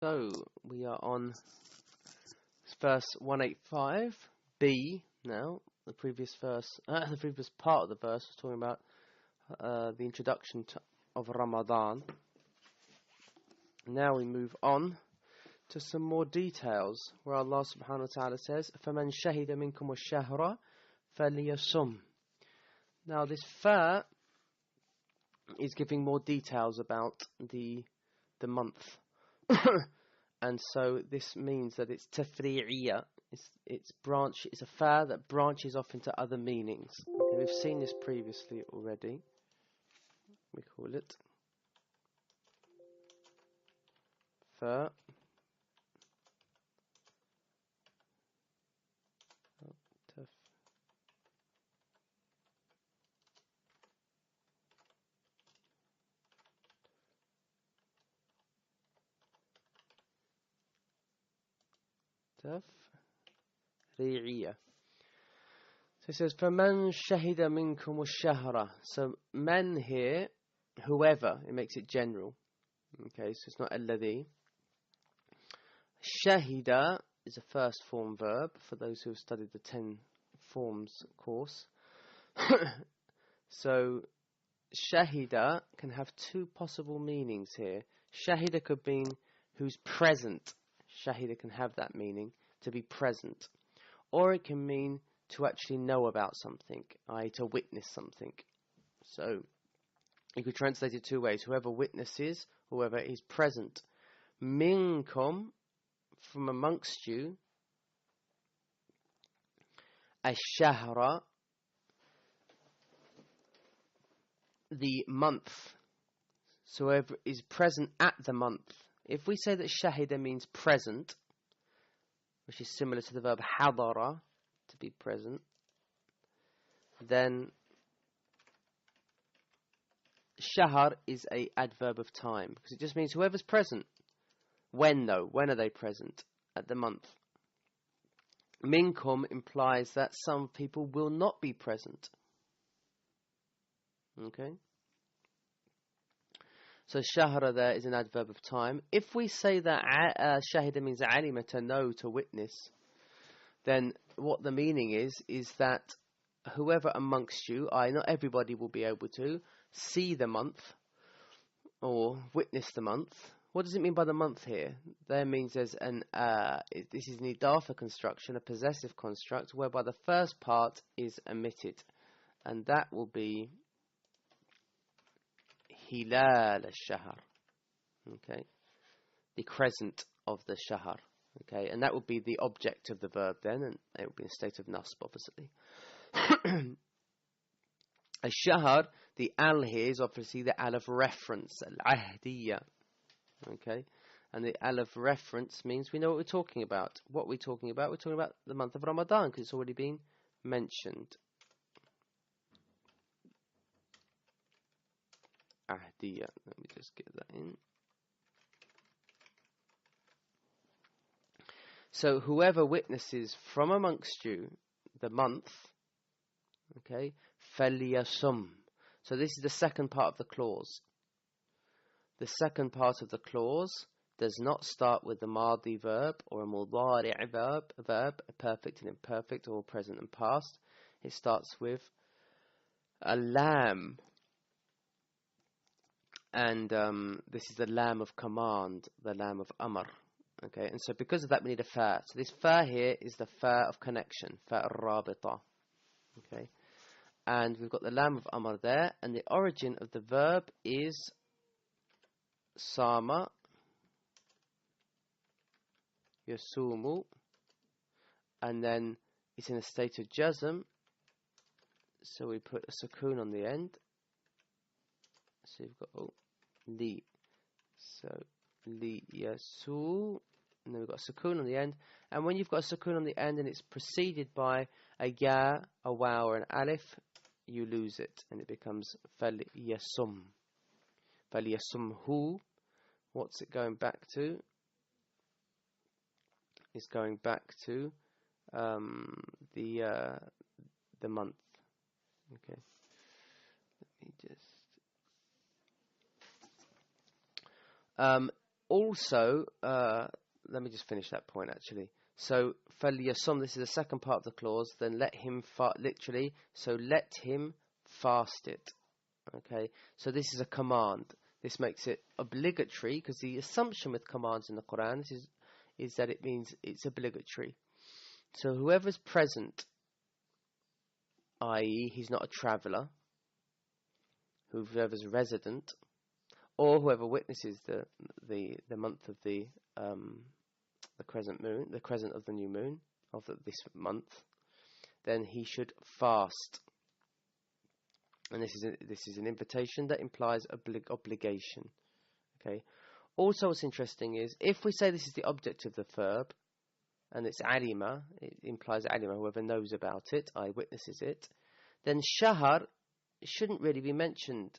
So we are on verse 185b now. The previous verse, the previous part of the verse was talking about the introduction of Ramadan. Now we move on to some more details where Allah subhanahu wa ta'ala says, فَمَنْ شَهِدَ مِنْكُمُ الشَّهْرَ فَلْيَصُمْ. Now this fa is giving more details about the month. And so this means that it's tafri'iyya. It's a fa that branches off into other meanings. Okay, we've seen this previously already. We call it fa. Tafri'iyya. So it says, فَمَنْ شَهِدَ مِنْكُمُ الشَّهْرَ. So men here, whoever, it makes it general. Okay, so it's not alladhi. Shahida is a first form verb for those who have studied the 10 forms course. So shahida can have two possible meanings here. Shahida could mean who's present. Shahida can have that meaning, to be present. Or it can mean to actually know about something, i.e. to witness something. So you could translate it two ways. Whoever witnesses, whoever is present. Minkum, from amongst you. Ash-shahra, the month. So whoever is present at the month. If we say that shahida means present, which is similar to the verb hadara, to be present, then shahar is a adverb of time, because it just means whoever's present. When though? When are they present? At the month. Minkum implies that some people will not be present. Okay? So shahara there is an adverb of time. If we say that shahida means alima, to know, to witness, then what the meaning is that whoever amongst you, not everybody will be able to see the month or witness the month. What does it mean by the month here? There means there's this is an idafa construction, a possessive construct, whereby the first part is omitted, and that will be hilal al-shahr. Okay, the crescent of the shahr. Okay, and that would be the object of the verb then, and it would be a state of nasb, obviously. Al-shahr, the al here is obviously the al of reference, al-ahdiyya. Okay, and the al of reference means we know what we're talking about. What we're talking about? We're talking about the month of Ramadan, because it's already been mentioned. Ahdiyya. Let me just get that in. So whoever witnesses from amongst you the month, okay, فَلْيَصُمْ. So this is the second part of the clause. The second part of the clause does not start with the madi verb or a mudari' verb, a perfect and imperfect, or present and past. It starts with a lam. And this is the lam of command, the lam of amr. Okay, and so because of that we need a fa. So this fa here is the fa of connection, fa al-rabita. Okay, and we've got the lam of amr there, and the origin of the verb is sama, yasumu, and then it's in a state of jazm, so we put a sukoon on the end. So you've got li, so li yasu, and then we've got a sukoon on the end. And when you've got a sukoon on the end and it's preceded by a ya, a waw, or an alif, you lose it, and it becomes falyasum. Falyasumhu. What's it going back to? It's going back to the month. Okay. Let me just. also, let me just finish that point actually. So, فَلْيَصُمْ, this is the second part of the clause, then let him, literally, so let him fast it. Okay, so this is a command. This makes it obligatory, because the assumption with commands in the Quran is that it means it's obligatory. So whoever's present, i.e. he's not a traveller, whoever's resident, or whoever witnesses the month of the crescent moon, the crescent of the new moon of this month, then he should fast. And this is an invitation that implies obligation. Okay. Also, what's interesting is if we say this is the object of the verb, and it's alima, it implies alima, whoever knows about it, witnesses it, then shahar shouldn't really be mentioned.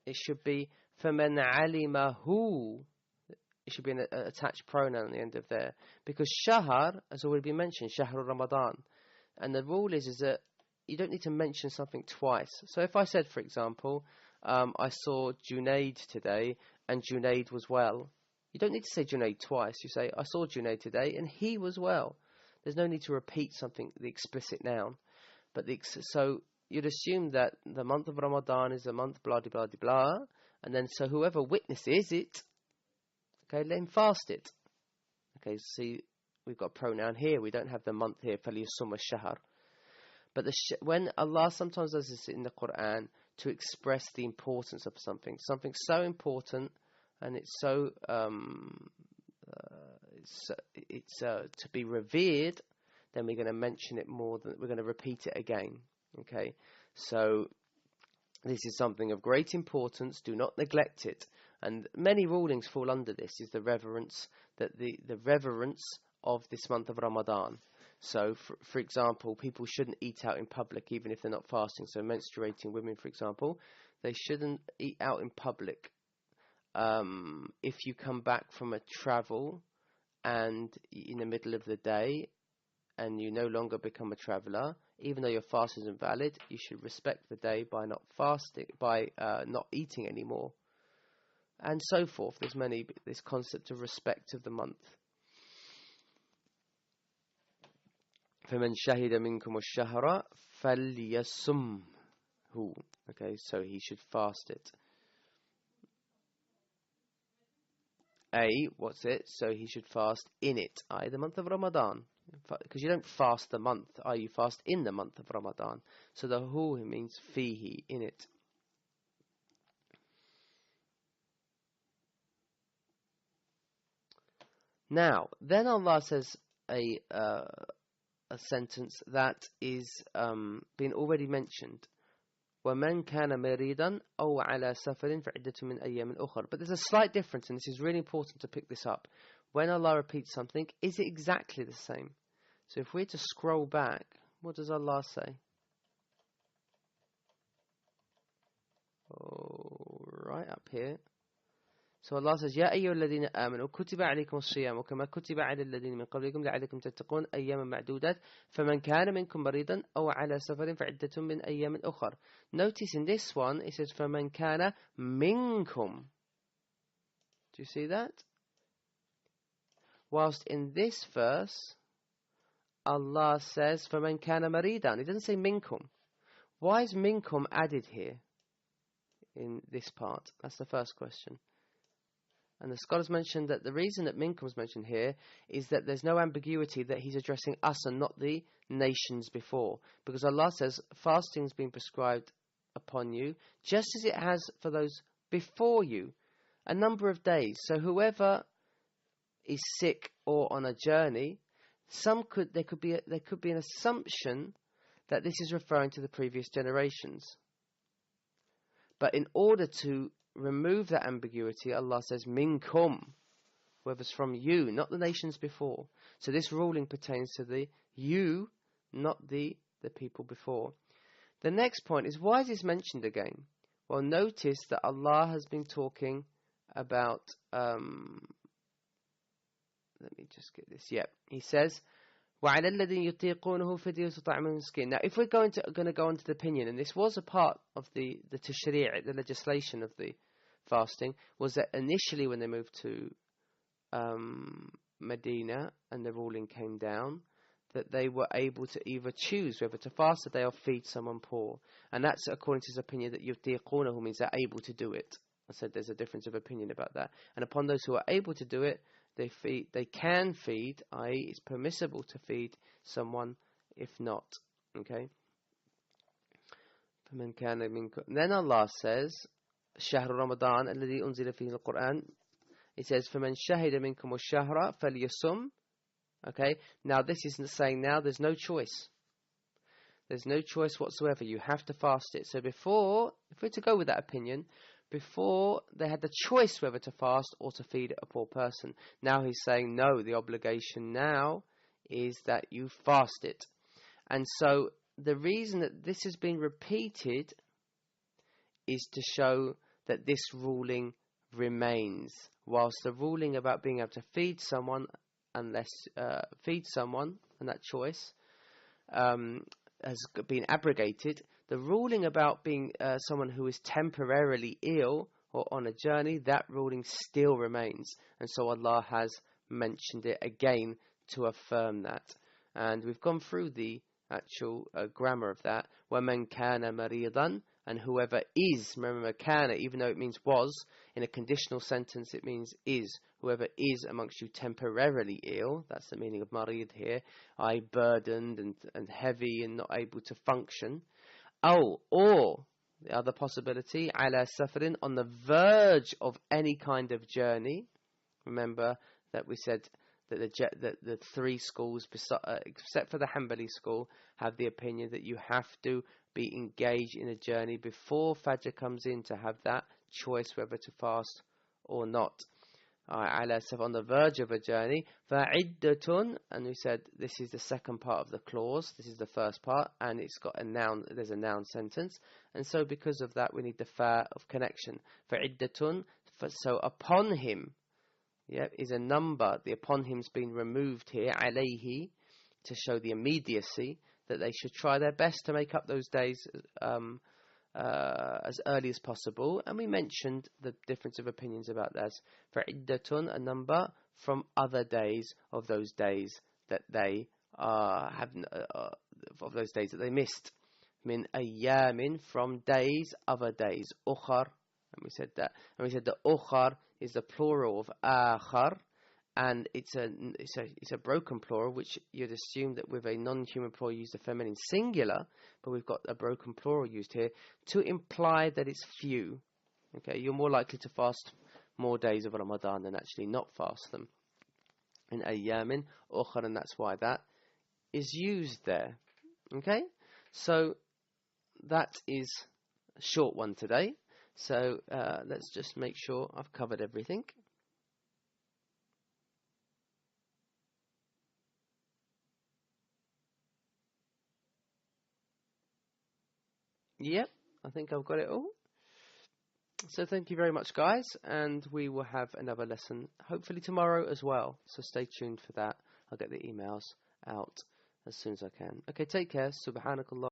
It should be فَمَنْ عَلِمَهُ. It should be an attached pronoun at the end of there, because shahar has already been mentioned, shahr Ramadan, and the rule is that you don't need to mention something twice. So if I said, for example, I saw Junaid today, and Junaid was well, you don't need to say Junaid twice. You say, I saw Junaid today, and he was well. There's no need to repeat something, the explicit noun. But so you'd assume that the month of Ramadan is a month blah blah blah blah, and then so whoever witnesses it, okay, let him fast it. Okay, see, we've got a pronoun here. We don't have the month here. فَلْيَصُمْ الشَّهْرَ. But when Allah sometimes does this in the Quran to express the importance of something so important, and it's so it's to be revered, then we're going to mention it more than we're going to repeat it again. Okay, so this is something of great importance. Do not neglect it. And many rulings fall under this. Is the reverence that the reverence of this month of Ramadan. So, for example, people shouldn't eat out in public even if they're not fasting. So menstruating women, for example, they shouldn't eat out in public. If you come back from a travel and in the middle of the day and you no longer become a traveller, even though your fast is invalid, you should respect the day by not fasting, by not eating anymore, and so forth. There's this concept of respect of the month. فَمَنْ شَهِدَ مِنْكُمُ الشَّهْرَ فَلْيَصُمْهُ. Okay, so he should fast it. What's it? So he should fast in it, i.e. the month of Ramadan. Because you don't fast the month, you fast in the month of Ramadan. So the hu means fihi, in it. Now, then Allah says a sentence that is been already mentioned. وَمَنْ كَانَ مَرِيضًا أَوْ عَلَى سَفَرٍ فَعِدَّةٌ مِنْ أَيَّامٍ أُخَرَ. But there's a slight difference, and this is really important to pick this up. When Allah repeats something, is it exactly the same? So if we're to scroll back, what does Allah say? Right up here. So Allah says, يَا أَيُّهَا الَّذِينَ آمَنُوا كُتِبَ عَلَيْكُمُ الصِّيَامُ كَمَا كُتِبَ عَلَى الَّذِينَ مِنْ قَبْلِكُمْ لَعَلَّكُمْ تَتَّقُونَ أَيَّامًا مَعْدُودَاتٍ فَمَنْ كَانَ مِنْكُمْ مَرِيضًا أَوْ عَلَى سَفَرٍ فَعِدَّةٌ مِنْ أَيَّامٍ أُخَرَ. Notice in this one, it says, فَمَنْ كَانَ مِنْكُمْ. Do you see that? Whilst in this verse, Allah says, فَمَنْ كَانَ مَرِيضًا. It doesn't say minkum. Why is minkum added here in this part? That's the first question. And the scholars mentioned that the reason that minkum is mentioned here is that there's no ambiguity that he's addressing us and not the nations before. Because Allah says fasting has been prescribed upon you, just as it has for those before you, a number of days. So whoever is sick or on a journey, there could be an assumption that this is referring to the previous generations. But in order to remove that ambiguity, Allah says minkum, whoever's from you, not the nations before. So this ruling pertains to the you, not the people before. The next point is, why is this mentioned again? Well, notice that Allah has been talking about let me just get this. He says, وَعَلَى الَّذِينَ يُطِيقُونَهُ فِدْيَةُ طَعَامٍ مِسْكِينٍ. Now, if we're going to go on to the opinion, and this was a part of the tashri', the legislation of the fasting, was that initially when they moved to Medina and the ruling came down, that they were able to either choose whether to fast a day or feed someone poor. And that's according to his opinion that yutiqunahu means they're able to do it. I said there's a difference of opinion about that. And upon those who are able to do it, they can feed, i.e. it's permissible to feed someone if not. Okay? Then Allah says, شهر رمضان الذي أنزل فيه القرآن. It says, فَمَنْ شَهِدَ مِنْكُمُ الشَّهْرَ فَلْيَصُمْ. Okay, now this isn't saying now there's no choice. There's no choice whatsoever. You have to fast it. So before, if we're to go with that opinion, before they had the choice whether to fast or to feed a poor person. Now he's saying no, the obligation now is that you fast it. And so the reason that this has been repeated is to show that this ruling remains, whilst the ruling about being able to feed someone and that choice has been abrogated. The ruling about being someone who is temporarily ill or on a journey, that ruling still remains, and so Allah has mentioned it again to affirm that. And we've gone through the actual grammar of that. وَمَنْ كَانَ مَرِيضًا, and whoever is, remember kana, even though it means was, in a conditional sentence it means is. Whoever is amongst you temporarily ill, that's the meaning of marid here, i.e. burdened and heavy and not able to function. Oh, or the other possibility, ala safarin, on the verge of any kind of journey. Remember that we said that the three schools, except for the Hanbali school, have the opinion that you have to be engaged in a journey before Fajr comes in to have that choice whether to fast or not. On the verge of a journey, فَعِدَّةٌ, and we said this is the second part of the clause, this is the first part, and it's got a noun, there's a noun sentence, and so because of that we need the fa of connection. فَعِدَّةٌ, so upon him, is a number, the upon him's been removed here, alayhi, to show the immediacy, that they should try their best to make up those days as early as possible. And we mentioned the difference of opinions about that. For iddatun, a number from other days of those days that they of those days that they missed. Min ayyamin, from days, other days. Ukhar, and we said that. And we said that ukhar is the plural of akhar, and it's a broken plural, which you'd assume that with a non-human plural use the feminine singular, but we've got a broken plural used here to imply that it's few. Okay, you're more likely to fast more days of Ramadan than actually not fast them. In ayyamin ukhar, and that's why that is used there. Okay, so that is a short one today. So let's just make sure I've covered everything. Yep, I think I've got it all. So thank you very much, guys, and we will have another lesson hopefully tomorrow as well. So stay tuned for that. I'll get the emails out as soon as I can. Okay, take care. Subhanakallah.